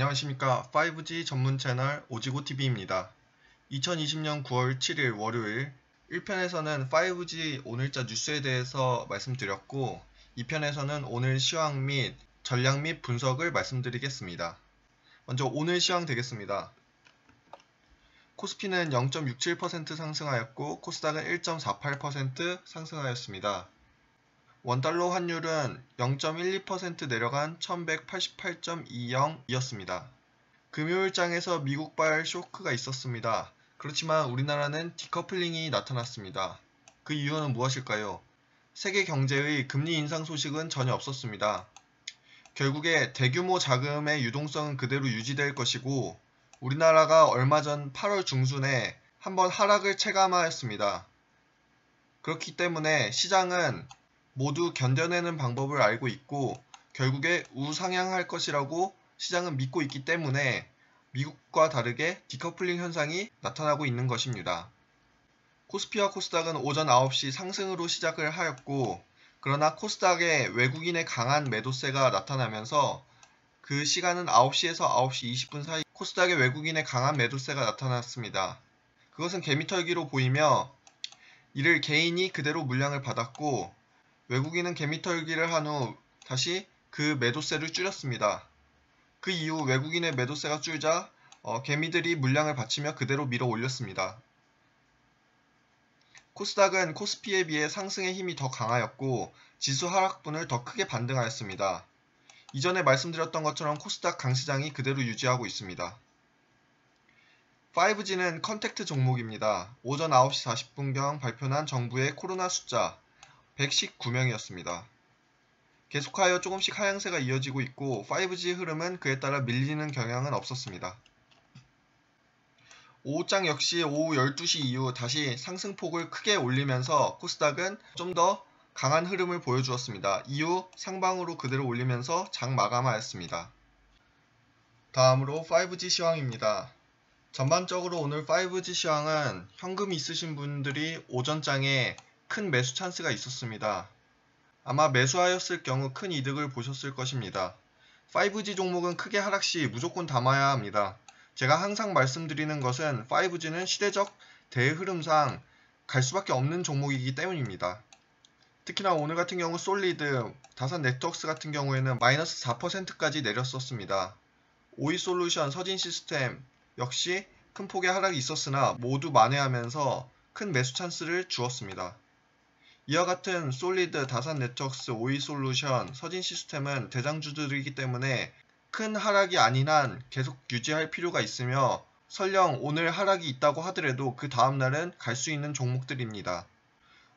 안녕하십니까. 5G 전문 채널 오지고TV입니다. 2020년 9월 7일 월요일 1편에서는 5G 오늘자 뉴스에 대해서 말씀드렸고 2편에서는 오늘 시황 및 전략 및 분석을 말씀드리겠습니다. 먼저 오늘 시황 되겠습니다. 코스피는 0.67% 상승하였고 코스닥은 1.48% 상승하였습니다. 원달러 환율은 0.12% 내려간 1188.20이었습니다. 금요일장에서 미국발 쇼크가 있었습니다. 그렇지만 우리나라는 디커플링이 나타났습니다. 그 이유는 무엇일까요? 세계 경제의 금리 인상 소식은 전혀 없었습니다. 결국에 대규모 자금의 유동성은 그대로 유지될 것이고 우리나라가 얼마 전 8월 중순에 한번 하락을 체감하였습니다. 그렇기 때문에 시장은 모두 견뎌내는 방법을 알고 있고 결국에 우상향할 것이라고 시장은 믿고 있기 때문에 미국과 다르게 디커플링 현상이 나타나고 있는 것입니다. 코스피와 코스닥은 오전 9시 상승으로 시작을 하였고 그러나 코스닥에 외국인의 강한 매도세가 나타나면서 그 시간은 9시에서 9시 20분 사이 코스닥에 외국인의 강한 매도세가 나타났습니다. 그것은 개미털기로 보이며 이를 개인이 그대로 물량을 받았고 외국인은 개미털기를 한 후 다시 그 매도세를 줄였습니다. 그 이후 외국인의 매도세가 줄자 개미들이 물량을 받치며 그대로 밀어 올렸습니다. 코스닥은 코스피에 비해 상승의 힘이 더 강하였고 지수 하락분을 더 크게 반등하였습니다. 이전에 말씀드렸던 것처럼 코스닥 강시장이 그대로 유지하고 있습니다. 5G는 컨택트 종목입니다. 오전 9시 40분경 발표한 정부의 코로나 숫자 119명이었습니다. 계속하여 조금씩 하향세가 이어지고 있고 5G 흐름은 그에 따라 밀리는 경향은 없었습니다. 오후장 역시 오후 12시 이후 다시 상승폭을 크게 올리면서 코스닥은 좀 더 강한 흐름을 보여주었습니다. 이후 상방으로 그대로 올리면서 장 마감하였습니다. 다음으로 5G 시황입니다. 전반적으로 오늘 5G 시황은 현금 있으신 분들이 오전장에 큰 매수 찬스가 있었습니다. 아마 매수하였을 경우 큰 이득을 보셨을 것입니다. 5G 종목은 크게 하락 시 무조건 담아야 합니다. 제가 항상 말씀드리는 것은 5G는 시대적 대흐름상 갈 수밖에 없는 종목이기 때문입니다. 특히나 오늘 같은 경우 솔리드, 다산 네트워크스 같은 경우에는 마이너스 4%까지 내렸었습니다. 오이솔루션, 서진시스템 역시 큰 폭의 하락이 있었으나 모두 만회하면서 큰 매수 찬스를 주었습니다. 이와 같은 솔리드, 다산 네트워크스, 오이솔루션, 서진시스템은 대장주들이기 때문에 큰 하락이 아닌 한 계속 유지할 필요가 있으며 설령 오늘 하락이 있다고 하더라도 그 다음날은 갈 수 있는 종목들입니다.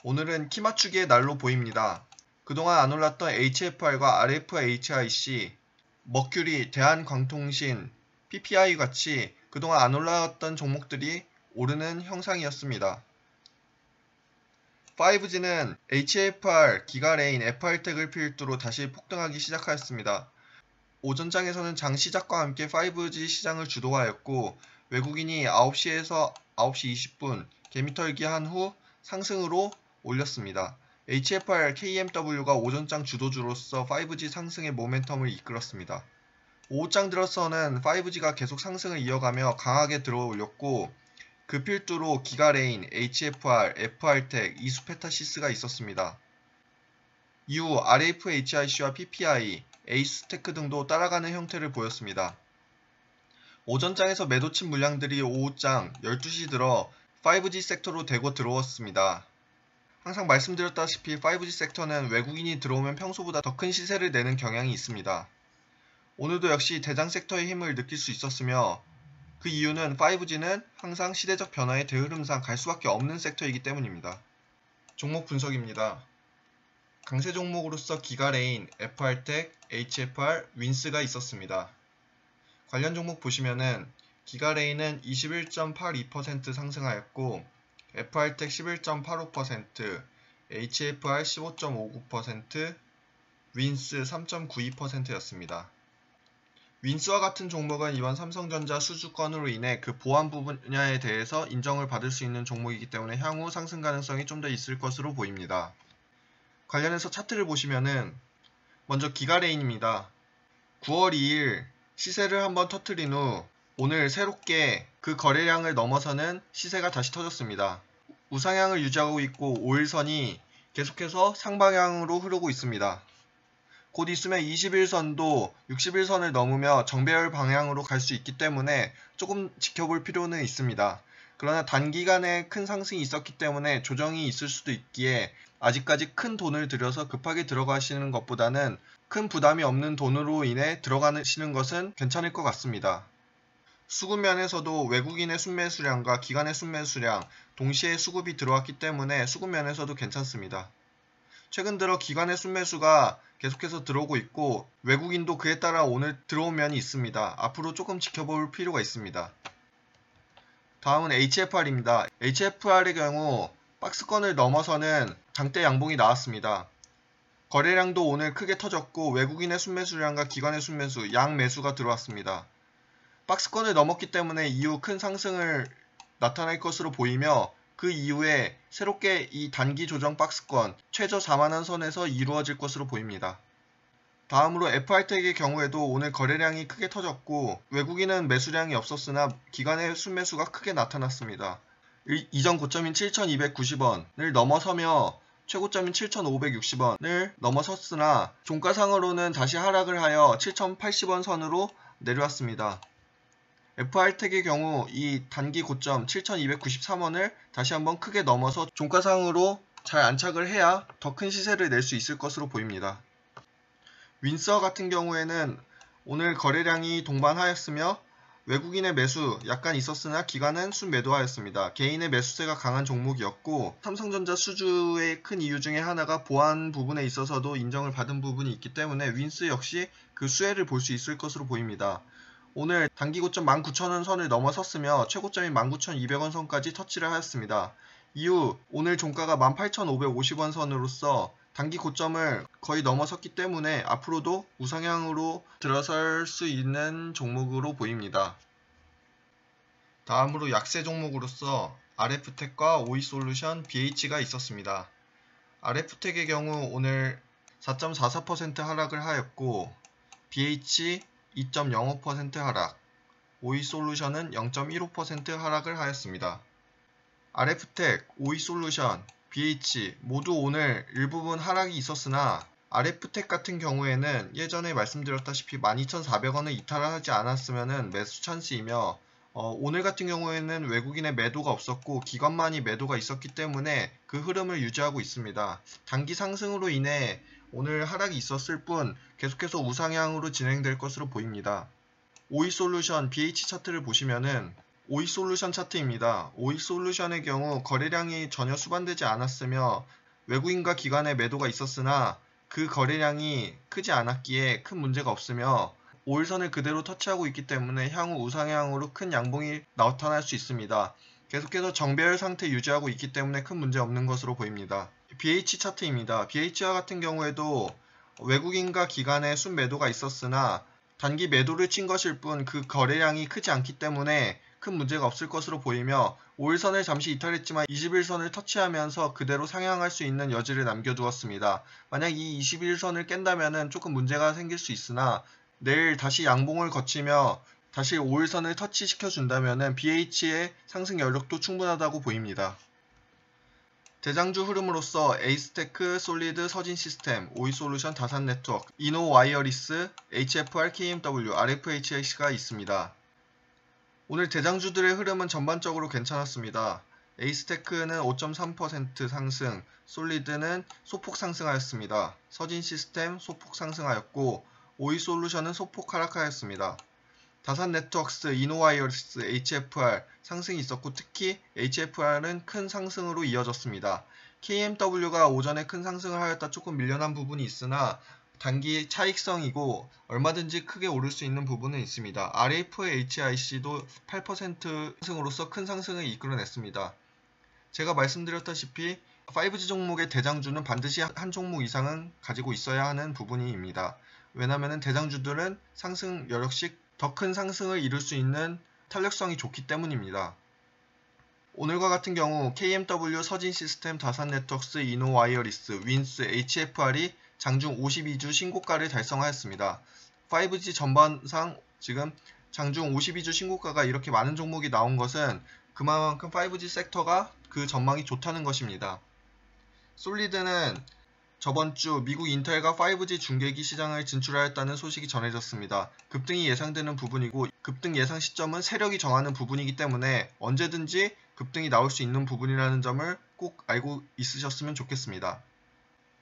오늘은 키맞추기의 날로 보입니다. 그동안 안 올랐던 HFR과 RFHIC, 머큐리, 대한광통신, PPI 같이 그동안 안 올라왔던 종목들이 오르는 형상이었습니다. 5G는 HFR, 기가레인, FR텍을 필두로 다시 폭등하기 시작하였습니다. 오전장에서는 장 시작과 함께 5G 시장을 주도하였고 외국인이 9시에서 9시 20분 개미털기 한 후 상승으로 올렸습니다. HFR, KMW가 오전장 주도주로서 5G 상승의 모멘텀을 이끌었습니다. 오후장 들어서는 5G가 계속 상승을 이어가며 강하게 들어 올렸고 그 필두로 기가레인, HFR, FR텍, 이수페타시스가 있었습니다. 이후 RFHIC와 PPI, 에이스테크 등도 따라가는 형태를 보였습니다. 오전장에서 매도친 물량들이 오후장 12시 들어 5G 섹터로 대거 들어왔습니다. 항상 말씀드렸다시피 5G 섹터는 외국인이 들어오면 평소보다 더 큰 시세를 내는 경향이 있습니다. 오늘도 역시 대장 섹터의 힘을 느낄 수 있었으며 그 이유는 5G는 항상 시대적 변화의 대흐름상 갈 수밖에 없는 섹터이기 때문입니다. 종목 분석입니다. 강세 종목으로서 기가레인, FR텍, HFR, 윈스가 있었습니다. 관련 종목 보시면은 기가레인은 21.82% 상승하였고 FR텍 11.85%, HFR 15.59%, 윈스 3.92%였습니다. 윈스와 같은 종목은 이번 삼성전자 수주건으로 인해 그 보안 분야에 대해서 인정을 받을 수 있는 종목이기 때문에 향후 상승 가능성이 좀 더 있을 것으로 보입니다. 관련해서 차트를 보시면은 먼저 기가레인입니다. 9월 2일 시세를 한번 터뜨린 후 오늘 새롭게 그 거래량을 넘어서는 시세가 다시 터졌습니다. 우상향을 유지하고 있고 5일선이 계속해서 상방향으로 흐르고 있습니다. 곧 있으면 21선도 61선을 넘으며 정배열 방향으로 갈 수 있기 때문에 조금 지켜볼 필요는 있습니다. 그러나 단기간에 큰 상승이 있었기 때문에 조정이 있을 수도 있기에 아직까지 큰 돈을 들여서 급하게 들어가시는 것보다는 큰 부담이 없는 돈으로 인해 들어가시는 것은 괜찮을 것 같습니다. 수급 면에서도 외국인의 순매수량과 기관의 순매수량 동시에 수급이 들어왔기 때문에 수급 면에서도 괜찮습니다. 최근 들어 기관의 순매수가 계속해서 들어오고 있고 외국인도 그에 따라 오늘 들어온 면이 있습니다. 앞으로 조금 지켜볼 필요가 있습니다. 다음은 HFR입니다. HFR의 경우 박스권을 넘어서는 장대 양봉이 나왔습니다. 거래량도 오늘 크게 터졌고 외국인의 순매수량과 기관의 순매수, 양매수가 들어왔습니다. 박스권을 넘었기 때문에 이후 큰 상승을 나타낼 것으로 보이며 그 이후에 새롭게 이 단기 조정 박스권 최저 4만원 선에서 이루어질 것으로 보입니다. 다음으로 FR텍의 경우에도 오늘 거래량이 크게 터졌고 외국인은 매수량이 없었으나 기관의 순매수가 크게 나타났습니다. 이전 고점인 7,290원을 넘어서며 최고점인 7,560원을 넘어섰으나 종가상으로는 다시 하락을 하여 7,080원 선으로 내려왔습니다. FR텍의 경우 이 단기 고점 7,293원을 다시 한번 크게 넘어서 종가상으로 잘 안착을 해야 더 큰 시세를 낼 수 있을 것으로 보입니다. 윈서 같은 경우에는 오늘 거래량이 동반하였으며 외국인의 매수 약간 있었으나 기관은 순매도하였습니다. 개인의 매수세가 강한 종목이었고 삼성전자 수주의 큰 이유 중에 하나가 보안 부분에 있어서도 인정을 받은 부분이 있기 때문에 윈스 역시 그 수혜를 볼 수 있을 것으로 보입니다. 오늘 단기 고점 19,000원 선을 넘어섰으며 최고점인 19,200원 선까지 터치를 하였습니다. 이후 오늘 종가가 18,550원 선으로서 단기 고점을 거의 넘어섰기 때문에 앞으로도 우상향으로 들어설 수 있는 종목으로 보입니다. 다음으로 약세 종목으로서 RF텍과 오이솔루션, BH가 있었습니다. RF텍의 경우 오늘 4.44% 하락을 하였고 BH 2.05% 하락, 오이솔루션은 0.15% 하락을 하였습니다. RF텍, 오이솔루션, BH 모두 오늘 일부분 하락이 있었으나 RF텍 같은 경우에는 예전에 말씀드렸다시피 12,400원을 이탈하지 않았으면 매수 찬스이며 오늘 같은 경우에는 외국인의 매도가 없었고 기관만이 매도가 있었기 때문에 그 흐름을 유지하고 있습니다. 단기 상승으로 인해 오늘 하락이 있었을 뿐 계속해서 우상향으로 진행될 것으로 보입니다. 오이솔루션 BH 차트를 보시면은 오이솔루션 차트입니다. 오이솔루션의 경우 거래량이 전혀 수반되지 않았으며 외국인과 기관의 매도가 있었으나 그 거래량이 크지 않았기에 큰 문제가 없으며 5일선을 그대로 터치하고 있기 때문에 향후 우상향으로 큰 양봉이 나타날 수 있습니다. 계속해서 정배열 상태 유지하고 있기 때문에 큰 문제 없는 것으로 보입니다. BH 차트입니다. BH와 같은 경우에도 외국인과 기관의 순매도가 있었으나 단기 매도를 친 것일 뿐 그 거래량이 크지 않기 때문에 큰 문제가 없을 것으로 보이며 5일선을 잠시 이탈했지만 21선을 터치하면서 그대로 상향할 수 있는 여지를 남겨두었습니다. 만약 이 21선을 깬다면 조금 문제가 생길 수 있으나 내일 다시 양봉을 거치며 다시 5일선을 터치시켜준다면 BH의 상승 여력도 충분하다고 보입니다. 대장주 흐름으로서 에이스테크, 솔리드, 서진시스템, 오이솔루션, 다산네트워크, 이노와이어리스, HFR, KMW, RFH가 있습니다. 오늘 대장주들의 흐름은 전반적으로 괜찮았습니다. 에이스테크는 5.3% 상승, 솔리드는 소폭 상승하였습니다. 서진시스템 소폭 상승하였고 오이솔루션은 소폭 하락하였습니다. 다산네트워크스, 이노와이어리스, HFR 상승이 있었고 특히 HFR은 큰 상승으로 이어졌습니다. KMW가 오전에 큰 상승을 하였다 조금 밀려난 부분이 있으나 단기 차익성이고 얼마든지 크게 오를 수 있는 부분은 있습니다. RFHIC도 8% 상승으로서 큰 상승을 이끌어냈습니다. 제가 말씀드렸다시피 5G 종목의 대장주는 반드시 한 종목 이상은 가지고 있어야 하는 부분입니다. 왜냐하면 대장주들은 상승 여력씩 더 큰 상승을 이룰 수 있는 탄력성이 좋기 때문입니다. 오늘과 같은 경우 KMW, 서진시스템, 다산네트워크스, 이노와이어리스, 윈스, HFR이 장중 52주 신고가를 달성하였습니다. 5G 전반상 지금 장중 52주 신고가가 이렇게 많은 종목이 나온 것은 그만큼 5G 섹터가 그 전망이 좋다는 것입니다. 솔리드는 저번 주 미국 인텔과 5G 중계기 시장을 진출하였다는 소식이 전해졌습니다. 급등이 예상되는 부분이고 급등 예상 시점은 세력이 정하는 부분이기 때문에 언제든지 급등이 나올 수 있는 부분이라는 점을 꼭 알고 있으셨으면 좋겠습니다.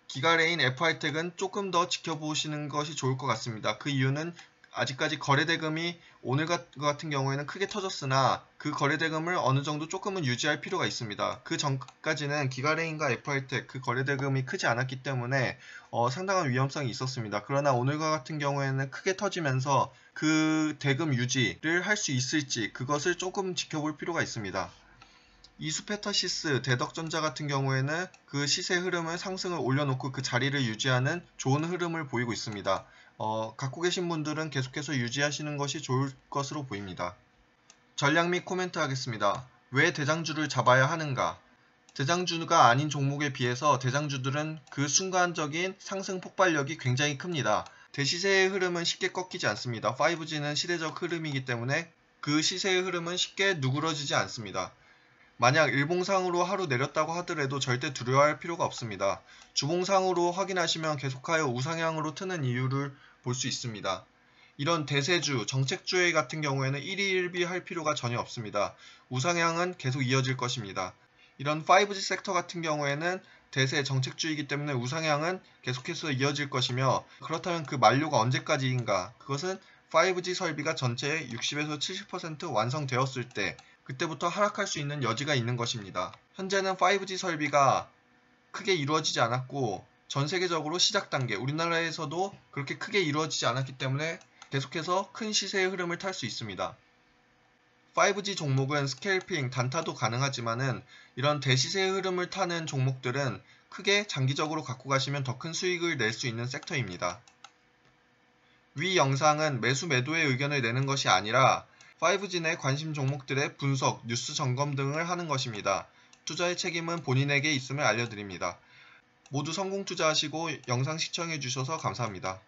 기가레인 FR텍은 조금 더 지켜보시는 것이 좋을 것 같습니다. 그 이유는 아직까지 거래대금이 오늘 같은 경우에는 크게 터졌으나 그 거래대금을 어느 정도 조금은 유지할 필요가 있습니다. 그 전까지는 기가레인과 FR텍 그 거래대금이 크지 않았기 때문에 상당한 위험성이 있었습니다. 그러나 오늘과 같은 경우에는 크게 터지면서 그 대금 유지를 할 수 있을지 그것을 조금 지켜볼 필요가 있습니다. 이수페터시스, 대덕전자 같은 경우에는 그 시세 흐름을 상승을 올려놓고 그 자리를 유지하는 좋은 흐름을 보이고 있습니다. 갖고 계신 분들은 계속해서 유지하시는 것이 좋을 것으로 보입니다. 전략 및 코멘트 하겠습니다. 왜 대장주를 잡아야 하는가? 대장주가 아닌 종목에 비해서 대장주들은 그 순간적인 상승 폭발력이 굉장히 큽니다. 대시세의 흐름은 쉽게 꺾이지 않습니다. 5G는 시대적 흐름이기 때문에 그 시세의 흐름은 쉽게 누그러지지 않습니다. 만약 일봉상으로 하루 내렸다고 하더라도 절대 두려워할 필요가 없습니다. 주봉상으로 확인하시면 계속하여 우상향으로 트는 이유를 볼 수 있습니다. 이런 대세주, 정책주의 같은 경우에는 1위 1비 할 필요가 전혀 없습니다. 우상향은 계속 이어질 것입니다. 이런 5G 섹터 같은 경우에는 대세 정책주의이기 때문에 우상향은 계속해서 이어질 것이며 그렇다면 그 만료가 언제까지인가? 그것은 5G 설비가 전체의 60에서 70% 완성되었을 때 그때부터 하락할 수 있는 여지가 있는 것입니다. 현재는 5G 설비가 크게 이루어지지 않았고 전 세계적으로 시작 단계, 우리나라에서도 그렇게 크게 이루어지지 않았기 때문에 계속해서 큰 시세의 흐름을 탈 수 있습니다. 5G 종목은 스캘핑, 단타도 가능하지만은 이런 대시세의 흐름을 타는 종목들은 크게 장기적으로 갖고 가시면 더 큰 수익을 낼 수 있는 섹터입니다. 위 영상은 매수 매도의 의견을 내는 것이 아니라 5G 내 관심 종목들의 분석, 뉴스 점검 등을 하는 것입니다. 투자의 책임은 본인에게 있음을 알려드립니다. 모두 성공 투자하시고 영상 시청해 주셔서 감사합니다.